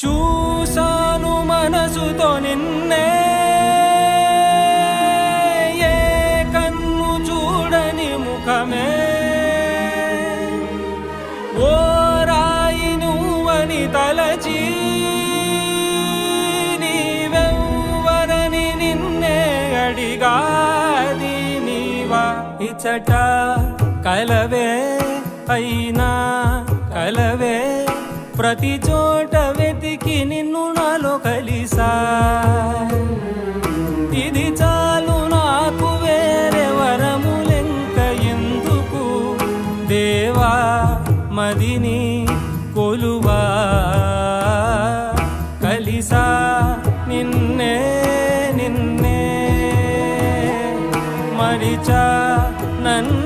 చూసాను మనసుతో నిన్నే, ఏ కన్ను చూడని ముఖమే, ఓ రాయి నువ్వని తలచి నీవెవ్వరని నిన్నే అడిగాది నీవా. ఇచ్చట కలవే అయినా కలవే, ప్రతి చోట వెతికి నిన్ను నాలో కలిసా. ఇది చాలు నాకు, వేరే వరములెంక ఎందుకు, దేవా మదిని కొలువా. కలిసా నిన్నే నిన్నే, మరిచా నన్ను